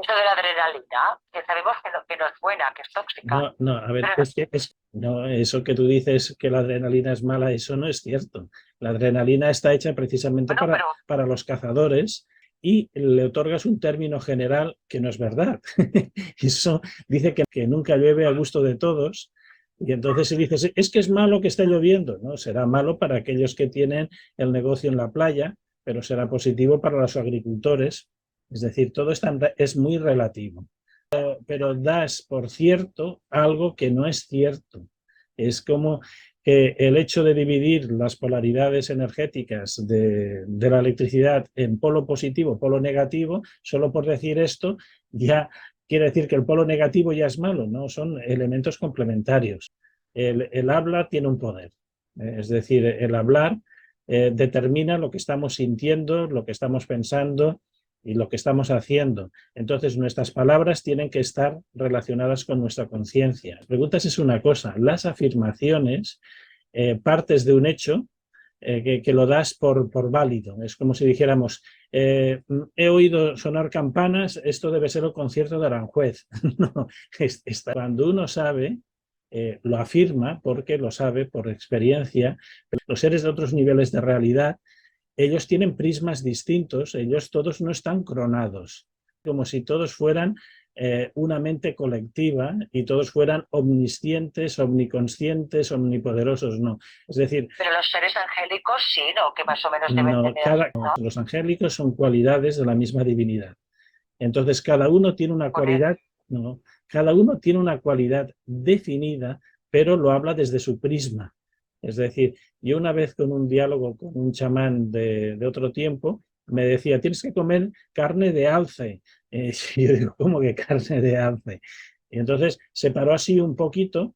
Eso de la adrenalina, que sabemos que no es buena, que es tóxica. No, no, a ver, Pero, no, eso que tú dices que la adrenalina es mala, eso no es cierto. La adrenalina está hecha precisamente bueno, pero para los cazadores y le otorgas un término general que no es verdad. Eso dice que nunca llueve a gusto de todos. Y entonces si dices, es que es malo que esté lloviendo, ¿no? Será malo para aquellos que tienen el negocio en la playa, pero será positivo para los agricultores. Es decir, todo es muy relativo, pero das por cierto algo que no es cierto. Es como que el hecho de dividir las polaridades energéticas de la electricidad en polo positivo, polo negativo, solo por decir esto, ya quiere decir que el polo negativo ya es malo, ¿no? Son elementos complementarios. El habla tiene un poder, es decir, el hablar determina lo que estamos sintiendo, lo que estamos pensando y lo que estamos haciendo. Entonces, nuestras palabras tienen que estar relacionadas con nuestra conciencia. Las preguntas es una cosa, las afirmaciones partes de un hecho que lo das por válido. Es como si dijéramos, he oído sonar campanas, esto debe ser el concierto de Aranjuez. No, cuando uno sabe, lo afirma porque lo sabe por experiencia. Los seres de otros niveles de realidad, ellos tienen prismas distintos, ellos todos no están cronados, como si todos fueran una mente colectiva y todos fueran omniscientes, omniconscientes, omnipoderosos, no. Es decir, pero los seres angélicos sí, ¿no? Que más o menos deben no, tener, ¿no? los angélicos son cualidades de la misma divinidad. Entonces, cada uno tiene una Por eso. cualidad, no, cada uno tiene una cualidad definida, pero lo habla desde su prisma. Es decir, yo una vez con un diálogo con un chamán de otro tiempo, me decía, tienes que comer carne de alce. Y yo digo, ¿cómo que carne de alce? Y entonces se paró así un poquito,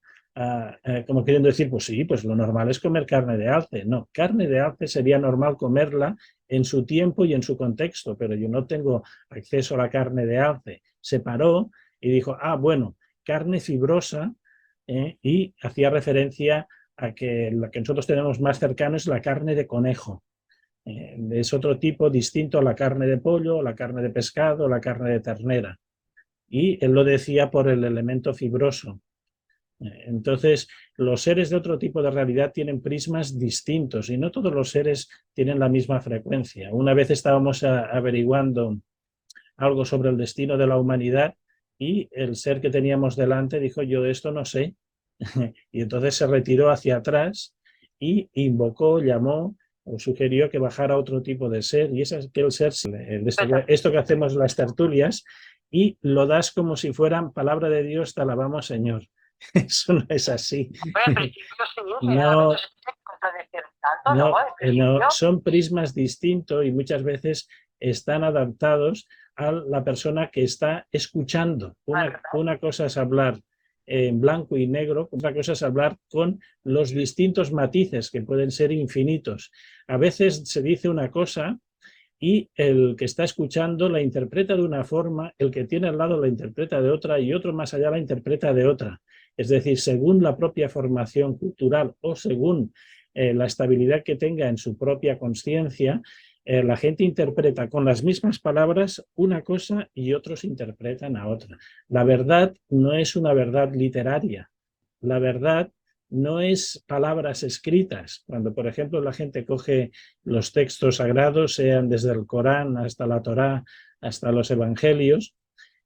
como queriendo decir, pues sí, pues lo normal es comer carne de alce. No, carne de alce sería normal comerla en su tiempo y en su contexto, pero yo no tengo acceso a la carne de alce. Se paró y dijo, bueno, carne fibrosa, y hacía referencia a que la que nosotros tenemos más cercano es la carne de conejo. Es otro tipo distinto a la carne de pollo, la carne de pescado, la carne de ternera. Y él lo decía por el elemento fibroso. Entonces, los seres de otro tipo de realidad tienen prismas distintos y no todos los seres tienen la misma frecuencia. Una vez estábamos averiguando algo sobre el destino de la humanidad y el ser que teníamos delante dijo, yo de esto no sé. Y entonces se retiró hacia atrás y invocó, llamó o sugirió que bajara otro tipo de ser y ese es aquel ser, esto que hacemos las tertulias, y lo das como si fueran palabra de Dios, te alabamos Señor. Eso no es así. Bueno, en principio sí, No, generalmente se contradicen tanto, ¿no? no, En principio, son prismas distintos y muchas veces están adaptados a la persona que está escuchando. ¿verdad? Una cosa es hablar en blanco y negro, otra cosa es hablar con los distintos matices que pueden ser infinitos. A veces se dice una cosa y el que está escuchando la interpreta de una forma, el que tiene al lado la interpreta de otra y otro más allá la interpreta de otra. Es decir, según la propia formación cultural o según la estabilidad que tenga en su propia conciencia, la gente interpreta con las mismas palabras una cosa y otros interpretan a otra. La verdad no es una verdad literaria. La verdad no es palabras escritas. Cuando, por ejemplo, la gente coge los textos sagrados, sean desde el Corán hasta la Torá, hasta los evangelios,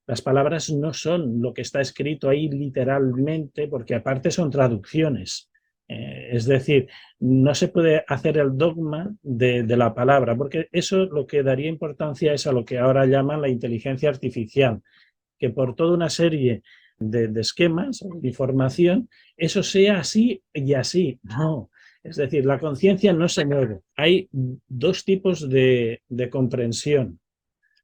las palabras no son lo que está escrito ahí literalmente, porque aparte son traducciones. Es decir, no se puede hacer el dogma de la palabra, porque eso lo que daría importancia es a lo que ahora llaman la inteligencia artificial, que por toda una serie de esquemas de información, eso sea así y así. No, es decir, la conciencia no se mueve. Hay dos tipos de comprensión.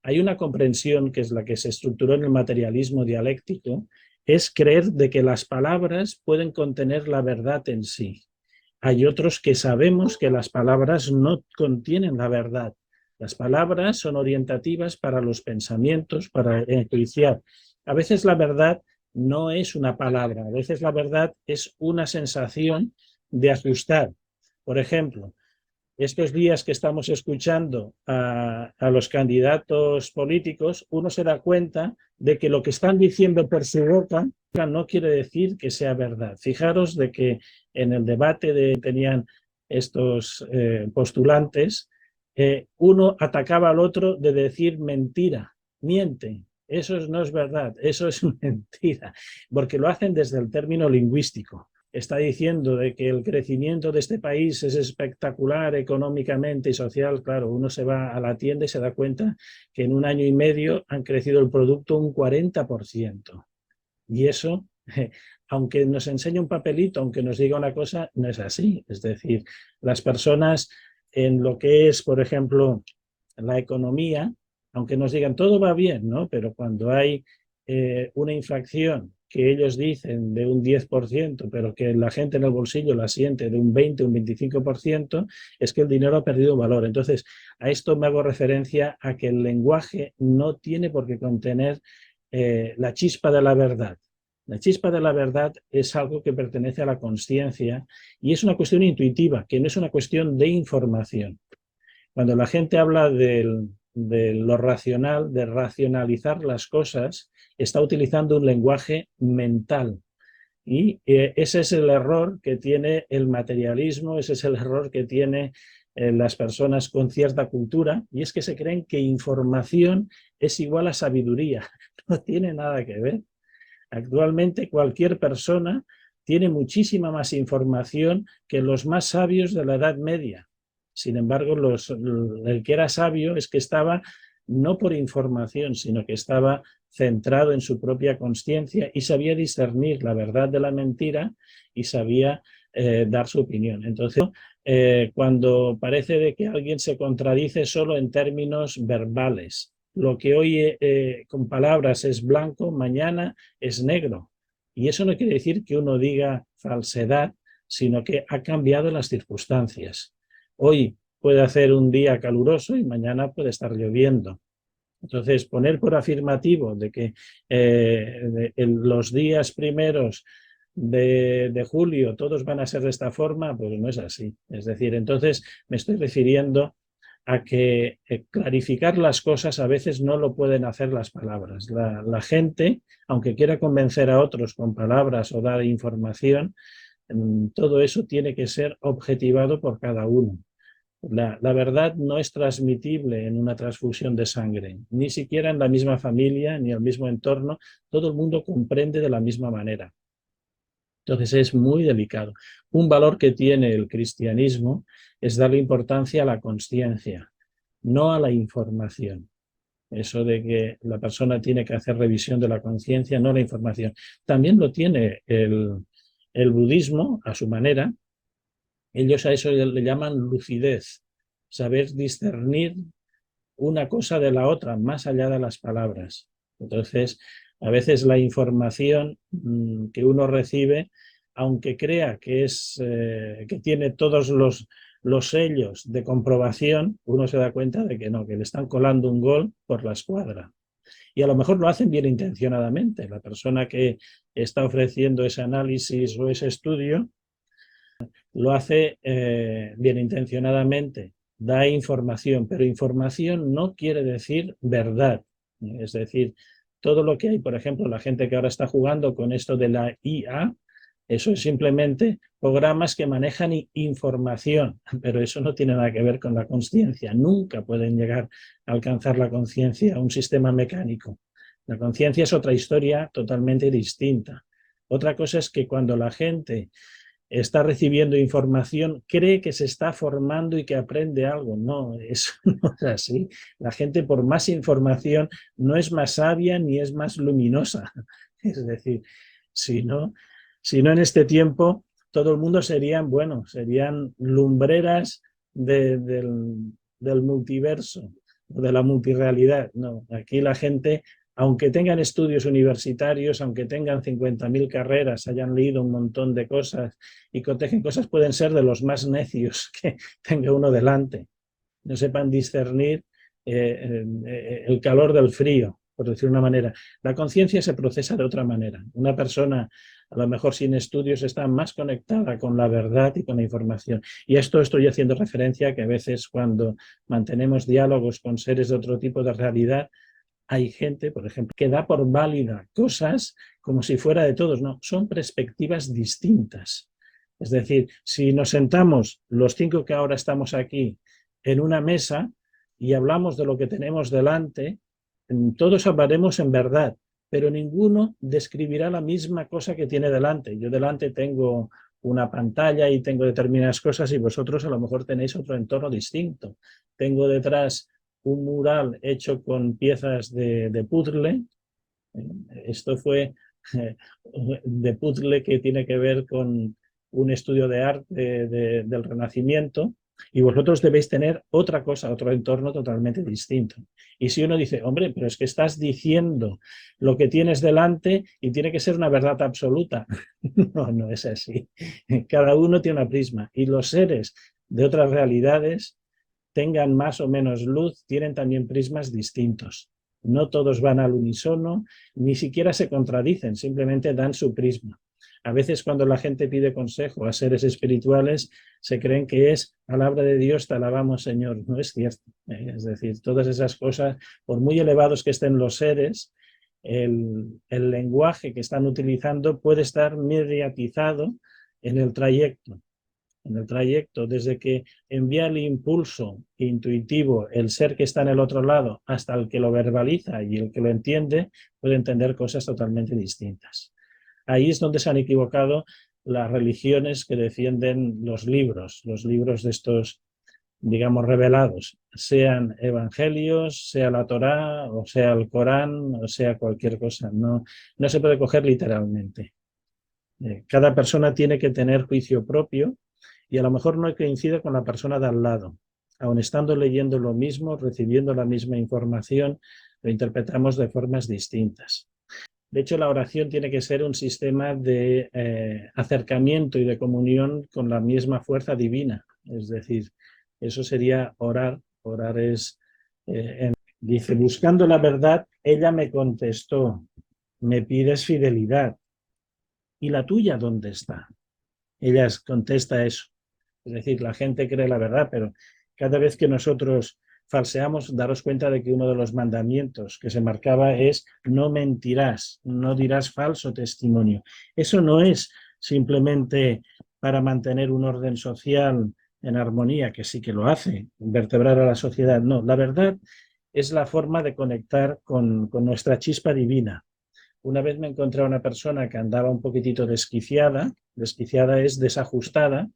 Hay una comprensión que es la que se estructuró en el materialismo dialéctico, es creer de que las palabras pueden contener la verdad en sí. Hay otros que sabemos que las palabras no contienen la verdad. Las palabras son orientativas para los pensamientos, para enjuiciar. A veces la verdad no es una palabra, a veces la verdad es una sensación de ajustar. Por ejemplo, estos días que estamos escuchando a los candidatos políticos, uno se da cuenta de que lo que están diciendo por su boca no quiere decir que sea verdad. Fijaros de que en el debate tenían estos postulantes, uno atacaba al otro de decir mentira, miente. Eso no es verdad, eso es mentira, porque lo hacen desde el término lingüístico. Está diciendo de que el crecimiento de este país es espectacular económicamente y social. Claro, uno se va a la tienda y se da cuenta que en un año y medio han crecido el producto un 40%. Y eso, aunque nos enseñe un papelito, aunque nos diga una cosa, no es así. Es decir, las personas en lo que es, por ejemplo, la economía, aunque nos digan todo va bien, ¿no? Pero cuando hay una inflación que ellos dicen de un 10%, pero que la gente en el bolsillo la siente de un 20, un 25%, es que el dinero ha perdido valor. Entonces, a esto me hago referencia a que el lenguaje no tiene por qué contener la chispa de la verdad. La chispa de la verdad es algo que pertenece a la consciencia y es una cuestión intuitiva, que no es una cuestión de información. Cuando la gente habla de lo racional, de racionalizar las cosas, está utilizando un lenguaje mental. Y ese es el error que tiene el materialismo, ese es el error que tiene las personas con cierta cultura, y es que se creen que información es igual a sabiduría. No tiene nada que ver. Actualmente cualquier persona tiene muchísima más información que los más sabios de la Edad Media. Sin embargo, el que era sabio es que estaba no por información, sino que estaba centrado en su propia consciencia y sabía discernir la verdad de la mentira y sabía dar su opinión. Entonces, cuando parece de que alguien se contradice solo en términos verbales, lo que hoy con palabras es blanco, mañana es negro. Y eso no quiere decir que uno diga falsedad, sino que ha cambiado las circunstancias. Hoy puede hacer un día caluroso y mañana puede estar lloviendo. Entonces, poner por afirmativo de que en los días primeros de julio todos van a ser de esta forma, pues no es así. Es decir, entonces me estoy refiriendo a que clarificar las cosas a veces no lo pueden hacer las palabras. La gente, aunque quiera convencer a otros con palabras o dar información, todo eso tiene que ser objetivado por cada uno. La verdad no es transmitible en una transfusión de sangre, ni siquiera en la misma familia, ni el mismo entorno. Todo el mundo comprende de la misma manera. Entonces es muy delicado. Un valor que tiene el cristianismo es darle importancia a la consciencia, no a la información. Eso de que la persona tiene que hacer revisión de la conciencia, no la información. También lo tiene el budismo a su manera. Ellos a eso le llaman lucidez, saber discernir una cosa de la otra, más allá de las palabras. Entonces, a veces la información que uno recibe, aunque crea que que tiene todos los sellos de comprobación, uno se da cuenta de que no, que le están colando un gol por la escuadra. Y a lo mejor lo hacen bien intencionadamente. La persona que está ofreciendo ese análisis o ese estudio lo hace bien intencionadamente, da información, pero información no quiere decir verdad. Es decir, todo lo que hay, por ejemplo, la gente que ahora está jugando con esto de la IA, eso es simplemente programas que manejan información, pero eso no tiene nada que ver con la conciencia. Nunca pueden llegar a alcanzar la conciencia a un sistema mecánico. La conciencia es otra historia totalmente distinta. Otra cosa es que cuando la gente está recibiendo información, cree que se está formando y que aprende algo. No, eso no es así. La gente, por más información, no es más sabia ni es más luminosa. Es decir, si no en este tiempo, todo el mundo serían lumbreras del multiverso, de la multirrealidad. No, aquí la gente, aunque tengan estudios universitarios, aunque tengan 50.000 carreras, hayan leído un montón de cosas y cotejen cosas, pueden ser de los más necios que tenga uno delante. No sepan discernir el calor del frío, por decir una manera. La conciencia se procesa de otra manera. Una persona, a lo mejor sin estudios, está más conectada con la verdad y con la información. Y a esto estoy haciendo referencia que a veces cuando mantenemos diálogos con seres de otro tipo de realidad, hay gente, por ejemplo, que da por válida cosas como si fuera de todos. No, son perspectivas distintas. Es decir, si nos sentamos los 5 que ahora estamos aquí en una mesa y hablamos de lo que tenemos delante, todos hablaremos en verdad, pero ninguno describirá la misma cosa que tiene delante. Yo delante tengo una pantalla y tengo determinadas cosas y vosotros a lo mejor tenéis otro entorno distinto. Tengo detrás un mural hecho con piezas de puzzle. Esto fue de puzzle que tiene que ver con un estudio de arte del Renacimiento, y vosotros debéis tener otra cosa, otro entorno totalmente distinto. Y si uno dice, hombre, pero es que estás diciendo lo que tienes delante y tiene que ser una verdad absoluta. No, no es así. Cada uno tiene una prisma y los seres de otras realidades, tengan más o menos luz, tienen también prismas distintos. No todos van al unísono, ni siquiera se contradicen, simplemente dan su prisma. A veces cuando la gente pide consejo a seres espirituales, se creen que es palabra de Dios, te alabamos Señor. No es cierto. Es decir, todas esas cosas, por muy elevados que estén los seres, el lenguaje que están utilizando puede estar mediatizado en el trayecto. Desde que envía el impulso intuitivo, el ser que está en el otro lado, hasta el que lo verbaliza y el que lo entiende, puede entender cosas totalmente distintas. Ahí es donde se han equivocado las religiones que defienden los libros de estos, digamos, revelados, sean evangelios, sea la Torá, o sea el Corán, o sea cualquier cosa. No se puede coger literalmente. Cada persona tiene que tener juicio propio, y a lo mejor no coincide con la persona de al lado. Aun estando leyendo lo mismo, recibiendo la misma información, lo interpretamos de formas distintas. De hecho, la oración tiene que ser un sistema de acercamiento y de comunión con la misma fuerza divina. Es decir, eso sería orar. Orar es, dice, buscando la verdad, ella me contestó, me pides fidelidad. ¿Y la tuya dónde está? Ella contesta eso. Es decir, la gente cree la verdad, pero cada vez que nosotros falseamos, daros cuenta de que uno de los mandamientos que se marcaba es no mentirás, no dirás falso testimonio. Eso no es simplemente para mantener un orden social en armonía, que sí que lo hace, vertebrar a la sociedad. No, la verdad es la forma de conectar con nuestra chispa divina. Una vez me encontré a una persona que andaba un poquitito desquiciada es desajustada,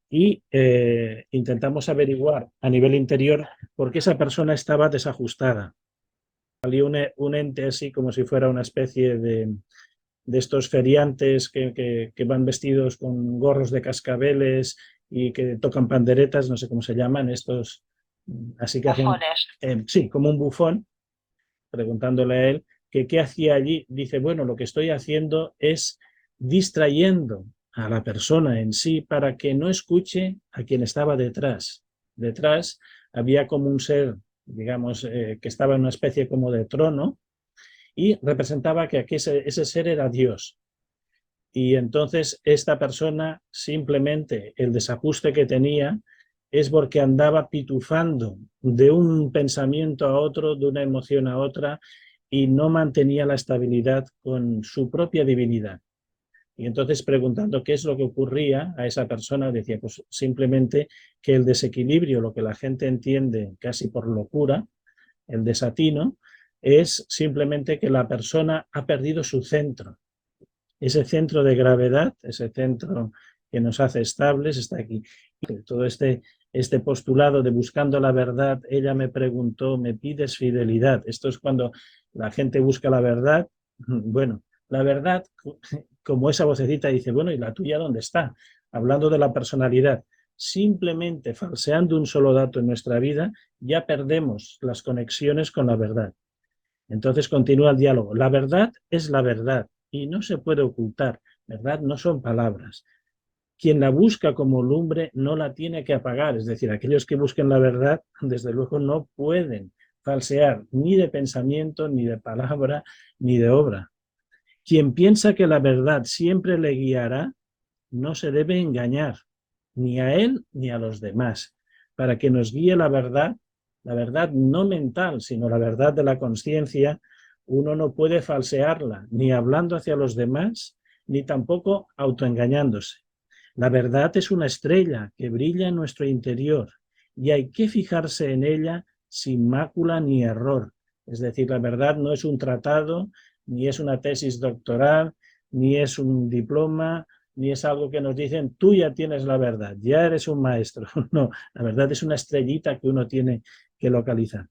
y intentamos averiguar a nivel interior por qué esa persona estaba desajustada. Salió un ente así como si fuera una especie de estos feriantes que van vestidos con gorros de cascabeles y que tocan panderetas, no sé cómo se llaman, estos, así que hacen, sí, como un bufón, preguntándole a él que qué hacía allí. Dice, bueno, lo que estoy haciendo es distrayendo a la persona en sí para que no escuche a quien estaba detrás. Detrás había como un ser, digamos, que estaba en una especie como de trono y representaba que aquí ese ser era Dios. Y entonces esta persona, simplemente el desajuste que tenía es porque andaba pitufando de un pensamiento a otro, de una emoción a otra, y no mantenía la estabilidad con su propia divinidad. Y entonces, preguntando qué es lo que ocurría a esa persona, decía, pues simplemente que el desequilibrio, lo que la gente entiende casi por locura, el desatino, es simplemente que la persona ha perdido su centro. Ese centro de gravedad, ese centro que nos hace estables, está aquí. Todo este postulado de buscando la verdad, ella me preguntó, me pides fidelidad. Esto es cuando la gente busca la verdad. Bueno, la verdad, como esa vocecita dice, bueno, ¿y la tuya dónde está? Hablando de la personalidad. Simplemente falseando un solo dato en nuestra vida, ya perdemos las conexiones con la verdad. Entonces continúa el diálogo. La verdad es la verdad y no se puede ocultar. Verdad no son palabras. Quien la busca como lumbre no la tiene que apagar. Es decir, aquellos que busquen la verdad, desde luego no pueden falsear ni de pensamiento, ni de palabra, ni de obra. Quien piensa que la verdad siempre le guiará, no se debe engañar, ni a él ni a los demás, para que nos guíe la verdad no mental, sino la verdad de la conciencia. Uno no puede falsearla, ni hablando hacia los demás, ni tampoco autoengañándose. La verdad es una estrella que brilla en nuestro interior y hay que fijarse en ella sin mácula ni error. Es decir, la verdad no es un tratado, ni es una tesis doctoral, ni es un diploma, ni es algo que nos dicen, tú ya tienes la verdad, ya eres un maestro. No, la verdad es una estrellita que uno tiene que localizar.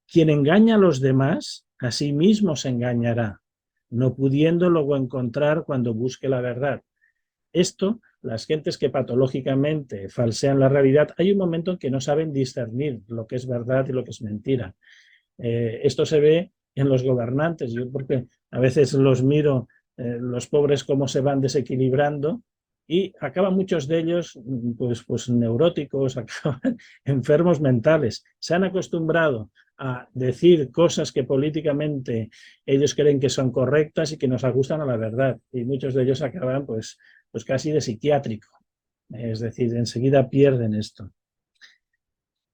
Quien engaña a los demás, a sí mismo se engañará, no pudiendo luego encontrar cuando busque la verdad. Esto, las gentes que patológicamente falsean la realidad, hay un momento en que no saben discernir lo que es verdad y lo que es mentira. Esto se ve en los gobernantes. Yo porque a veces los miro, los pobres cómo se van desequilibrando y acaban muchos de ellos pues neuróticos, acaban enfermos mentales. Se han acostumbrado a decir cosas que políticamente ellos creen que son correctas y que nos ajustan a la verdad. Y muchos de ellos acaban pues casi de psiquiátrico. Es decir, enseguida pierden esto.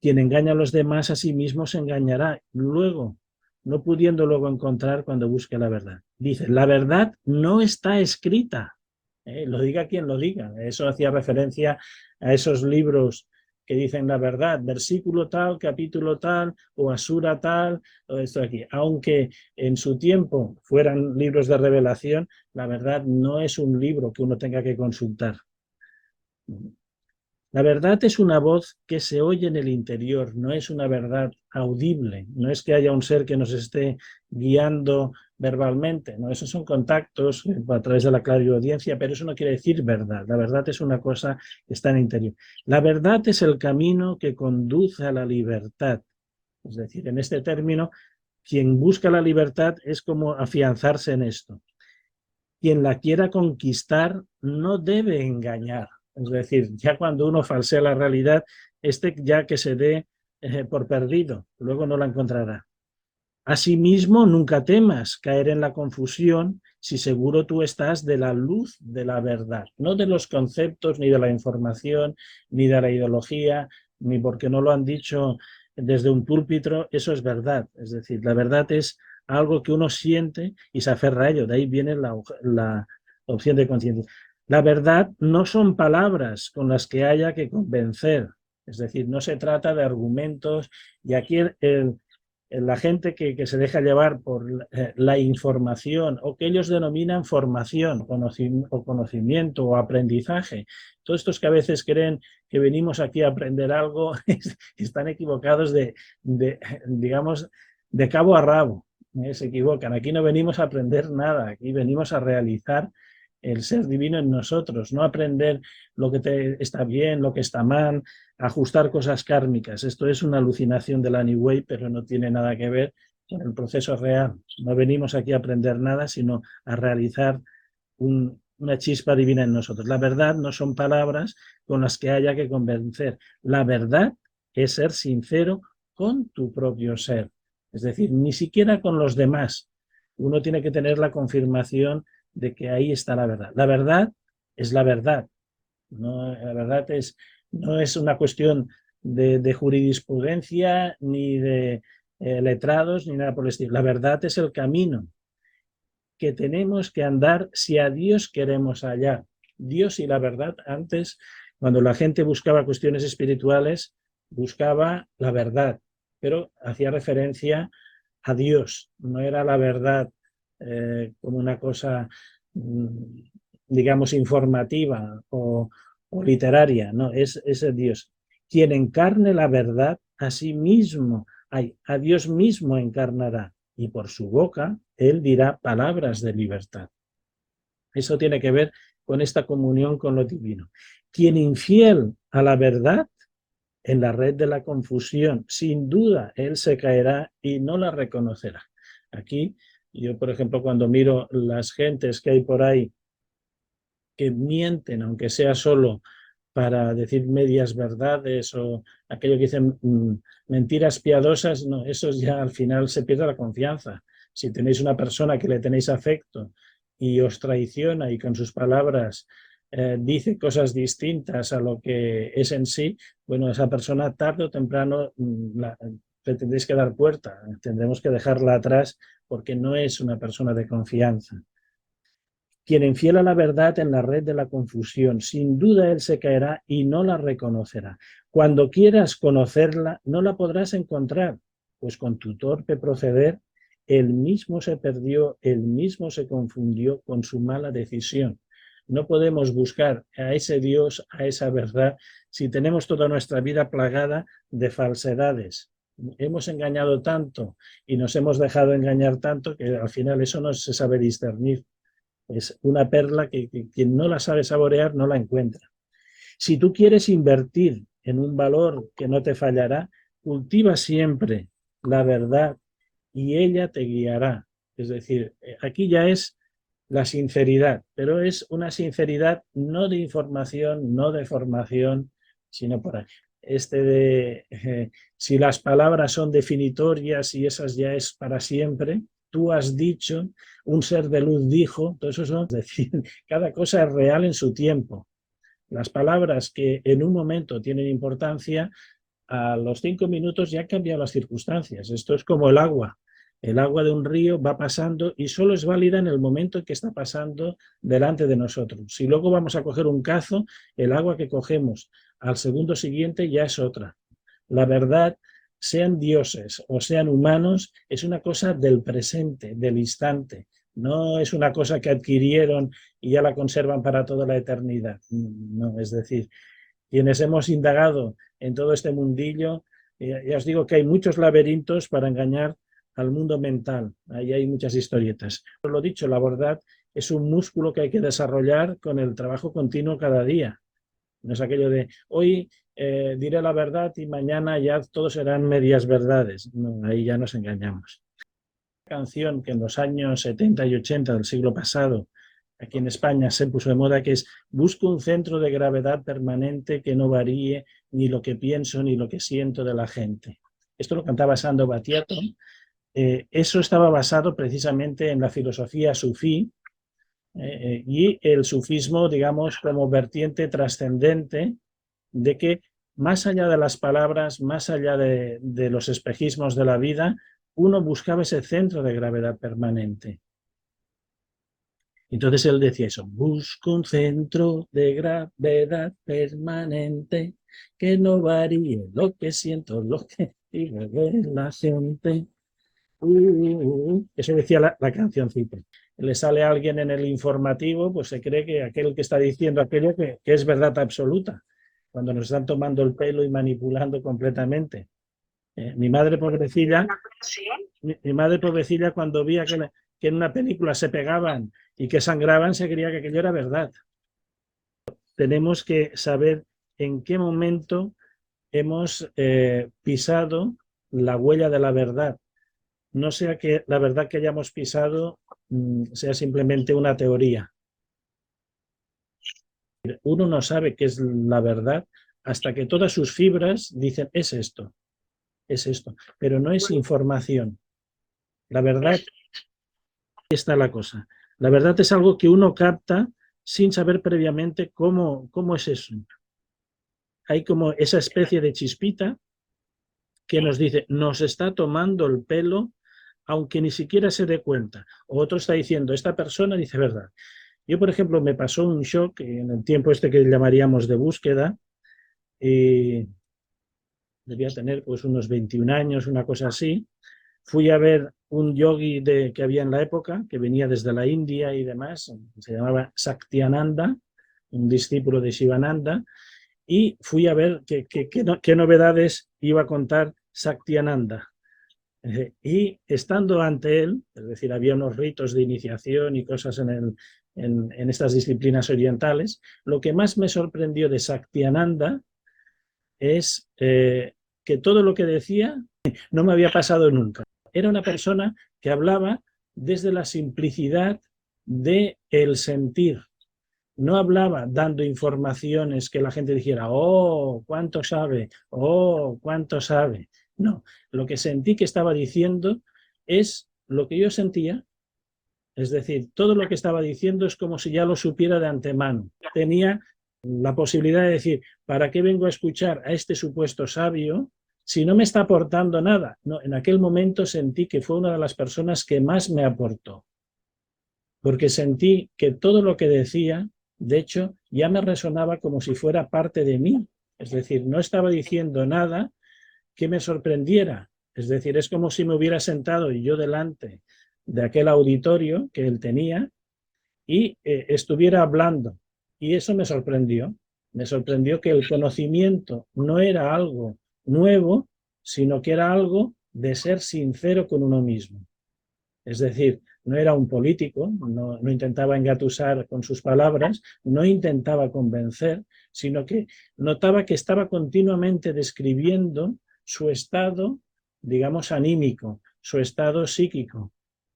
Quien engaña a los demás a sí mismo se engañará, luego, no pudiendo luego encontrar cuando busque la verdad. Dice, la verdad no está escrita, lo diga quien lo diga. Eso hacía referencia a esos libros que dicen la verdad, versículo tal, capítulo tal, o asura tal, o esto aquí. Aunque en su tiempo fueran libros de revelación, la verdad no es un libro que uno tenga que consultar. La verdad es una voz que se oye en el interior, no es una verdad audible, no es que haya un ser que nos esté guiando verbalmente, no, esos son contactos a través de la clariaudiencia, pero eso no quiere decir verdad. La verdad es una cosa que está en el interior. La verdad es el camino que conduce a la libertad. Es decir, en este término, quien busca la libertad es como afianzarse en esto. Quien la quiera conquistar no debe engañar. Es decir, ya cuando uno falsea la realidad, ya que se dé por perdido, luego no la encontrará. Asimismo, nunca temas caer en la confusión si seguro tú estás de la luz de la verdad, no de los conceptos, ni de la información, ni de la ideología, ni porque no lo han dicho desde un púlpito, eso es verdad. Es decir, la verdad es algo que uno siente y se aferra a ello, de ahí viene la opción de conciencia. La verdad no son palabras con las que haya que convencer, es decir, no se trata de argumentos, y aquí la gente que se deja llevar por la información, o que ellos denominan formación, o conocimiento, o aprendizaje, todos estos que a veces creen que venimos aquí a aprender algo, están equivocados digamos, de cabo a rabo. Se equivocan. Aquí no venimos a aprender nada, aquí venimos a realizar el ser divino en nosotros, no aprender lo que está bien, lo que está mal, ajustar cosas kármicas. Esto es una alucinación de la New Way, pero no tiene nada que ver con el proceso real. No venimos aquí a aprender nada, sino a realizar una chispa divina en nosotros. La verdad no son palabras con las que haya que convencer. La verdad es ser sincero con tu propio ser. Es decir, ni siquiera con los demás. Uno tiene que tener la confirmación de que ahí está la verdad. La verdad es la verdad. No, la verdad no es una cuestión de jurisprudencia, ni de letrados, ni nada por el estilo. La verdad es el camino que tenemos que andar si a Dios queremos hallar. Dios y la verdad, antes, cuando la gente buscaba cuestiones espirituales, buscaba la verdad, pero hacía referencia a Dios, no era la verdad como una cosa, digamos, informativa o literaria, no, es el Dios. Quien encarne la verdad, a sí mismo, a Dios mismo encarnará, y por su boca él dirá palabras de libertad. Eso tiene que ver con esta comunión con lo divino. Quien infiel a la verdad, en la red de la confusión, sin duda él se caerá y no la reconocerá. Aquí, yo por ejemplo, cuando miro las gentes que hay por ahí que mienten, aunque sea solo para decir medias verdades o aquello que dicen mentiras piadosas, no, eso ya al final se pierde la confianza. Si tenéis una persona que le tenéis afecto y os traiciona y con sus palabras dice cosas distintas a lo que es en sí, bueno, esa persona tarde o temprano le tendréis que dar puerta, tendremos que dejarla atrás porque no es una persona de confianza. Quien enfiela la verdad en la red de la confusión, sin duda él se caerá y no la reconocerá. Cuando quieras conocerla, no la podrás encontrar, pues con tu torpe proceder, él mismo se perdió, él mismo se confundió con su mala decisión. No podemos buscar a ese Dios, a esa verdad, si tenemos toda nuestra vida plagada de falsedades. Hemos engañado tanto y nos hemos dejado engañar tanto que al final eso no se sabe discernir. Es una perla que quien no la sabe saborear no la encuentra. Si tú quieres invertir en un valor que no te fallará, cultiva siempre la verdad y ella te guiará. Es decir, aquí ya es la sinceridad, pero es una sinceridad no de información, no de formación, sino por ahí. Si las palabras son definitorias y esas ya es para siempre, tú has dicho, un ser de luz dijo, todo eso son, es decir, cada cosa es real en su tiempo. Las palabras que en un momento tienen importancia, a los 5 minutos ya han cambiado las circunstancias. Esto es como el agua. El agua de un río va pasando y solo es válida en el momento en que está pasando delante de nosotros. Si luego vamos a coger un cazo, el agua que cogemos al segundo siguiente ya es otra. La verdad, sean dioses o sean humanos, es una cosa del presente, del instante. No es una cosa que adquirieron y ya la conservan para toda la eternidad. No, es decir, quienes hemos indagado en todo este mundillo, ya os digo que hay muchos laberintos para engañar al mundo mental. Ahí hay muchas historietas. Por lo dicho, la verdad es un músculo que hay que desarrollar con el trabajo continuo cada día. No es aquello de hoy diré la verdad y mañana ya todos serán medias verdades. No, ahí ya nos engañamos. Una canción que en los años 70 y 80 del siglo pasado aquí en España se puso de moda, que es busco un centro de gravedad permanente que no varíe ni lo que pienso ni lo que siento de la gente. Esto lo cantaba Sandro Battiato. Eso estaba basado precisamente en la filosofía sufí y el sufismo, digamos, como vertiente trascendente de que más allá de las palabras, más allá de los espejismos de la vida, uno buscaba ese centro de gravedad permanente. Entonces él decía eso, busco un centro de gravedad permanente que no varíe lo que siento, lo que digo de la gente. Eso decía la cancioncita. Le sale a alguien en el informativo, pues se cree que aquel que está diciendo aquello que es verdad absoluta, cuando nos están tomando el pelo y manipulando completamente. Mi madre pobrecilla, mi madre pobrecilla cuando veía que en una película se pegaban y que sangraban, se creía que aquello era verdad. Tenemos que saber en qué momento hemos pisado la huella de la verdad. No sea que la verdad que hayamos pisado sea simplemente una teoría. Uno no sabe qué es la verdad hasta que todas sus fibras dicen es esto, pero no es información. La verdad, ahí está la cosa. La verdad es algo que uno capta sin saber previamente cómo es eso. Hay como esa especie de chispita que nos dice, nos está tomando el pelo, aunque ni siquiera se dé cuenta. O otro está diciendo, esta persona dice verdad. Yo, por ejemplo, me pasó un shock en el tiempo este que llamaríamos de búsqueda, y debía tener pues unos 21 años, una cosa así. Fui a ver un yogi que había en la época, que venía desde la India y demás, se llamaba Saktiananda, un discípulo de Shivananda, y fui a ver qué novedades iba a contar Saktiananda. Y estando ante él, es decir, había unos ritos de iniciación y cosas en estas disciplinas orientales, lo que más me sorprendió de Saktiananda es que todo lo que decía no me había pasado nunca. Era una persona que hablaba desde la simplicidad del sentir, No hablaba dando informaciones que la gente dijera, oh, cuánto sabe, oh, cuánto sabe. No, lo que sentí que estaba diciendo es lo que yo sentía. Es decir, todo lo que estaba diciendo es como si ya lo supiera de antemano. Tenía la posibilidad de decir, ¿para qué vengo a escuchar a este supuesto sabio si no me está aportando nada? No, en aquel momento sentí que fue una de las personas que más me aportó, porque sentí que todo lo que decía, de hecho, ya me resonaba como si fuera parte de mí. Es decir, no estaba diciendo nada que me sorprendiera. Es decir, es como si me hubiera sentado y yo delante de aquel auditorio que él tenía y estuviera hablando. Y eso me sorprendió. Me sorprendió que el conocimiento no era algo nuevo, sino que era algo de ser sincero con uno mismo. Es decir, no era un político, no intentaba engatusar con sus palabras, no intentaba convencer, sino que notaba que estaba continuamente describiendo su estado, digamos, anímico, su estado psíquico.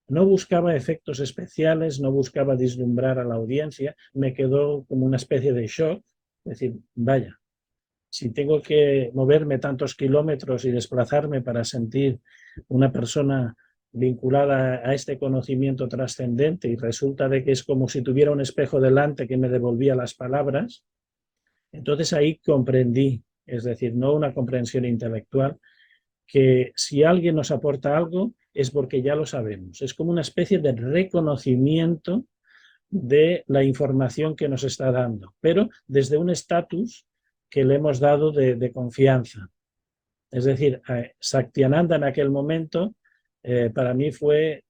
No buscaba efectos especiales, no buscaba deslumbrar a la audiencia, me quedó como una especie de shock, es decir, vaya, si tengo que moverme tantos kilómetros y desplazarme para sentir una persona vinculada a este conocimiento trascendente y resulta de que es como si tuviera un espejo delante que me devolvía las palabras, entonces ahí comprendí, es decir, no una comprensión intelectual, que si alguien nos aporta algo es porque ya lo sabemos. Es como una especie de reconocimiento de la información que nos está dando, pero desde un estatus que le hemos dado de confianza. Es decir, Satyananda en aquel momento para mí fue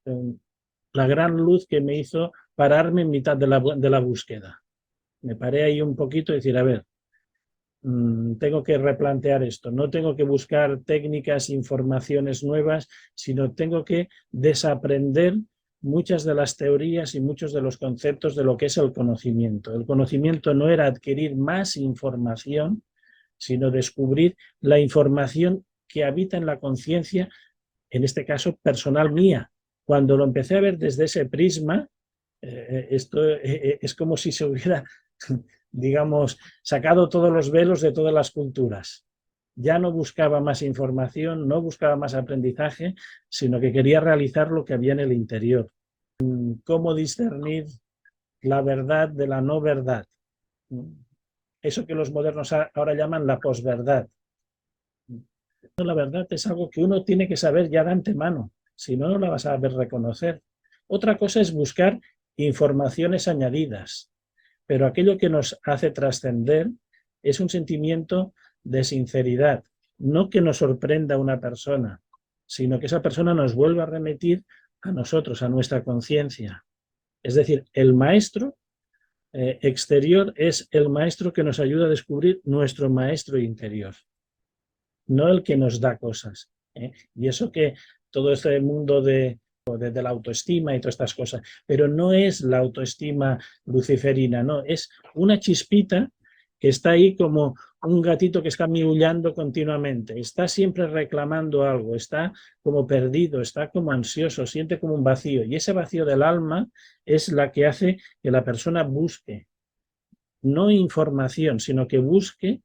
la gran luz que me hizo pararme en mitad de la búsqueda. Me paré ahí un poquito y decir, a ver, tengo que replantear esto, no tengo que buscar técnicas, informaciones nuevas, sino tengo que desaprender muchas de las teorías y muchos de los conceptos de lo que es el conocimiento. El conocimiento no era adquirir más información, sino descubrir la información que habita en la conciencia, en este caso personal mía. Cuando lo empecé a ver desde ese prisma, esto es como si se hubiera, digamos, sacado todos los velos de todas las culturas. Ya no buscaba más información, no buscaba más aprendizaje, sino que quería realizar lo que había en el interior. ¿Cómo discernir la verdad de la no verdad? Eso que los modernos ahora llaman la posverdad. La verdad es algo que uno tiene que saber ya de antemano, si no, no la vas a saber reconocer. Otra cosa es buscar informaciones añadidas, pero aquello que nos hace trascender es un sentimiento de sinceridad, no que nos sorprenda una persona, sino que esa persona nos vuelva a remitir a nosotros, a nuestra conciencia. Es decir, el maestro exterior es el maestro que nos ayuda a descubrir nuestro maestro interior, no el que nos da cosas. Y eso que todo este mundo de la autoestima y todas estas cosas, pero no es la autoestima luciferina, no, es una chispita que está ahí como un gatito que está miullando continuamente, está siempre reclamando algo, está como perdido, está como ansioso, siente como un vacío, y ese vacío del alma es la que hace que la persona busque, no información, sino que busque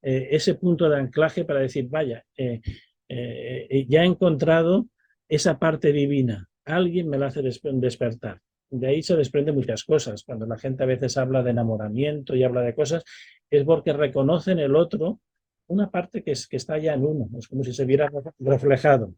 ese punto de anclaje para decir, vaya, ya he encontrado esa parte divina, alguien me la hace despertar. De ahí se desprenden muchas cosas. Cuando la gente a veces habla de enamoramiento y habla de cosas, es porque reconoce en el otro una parte que está ya en uno, es como si se viera reflejado.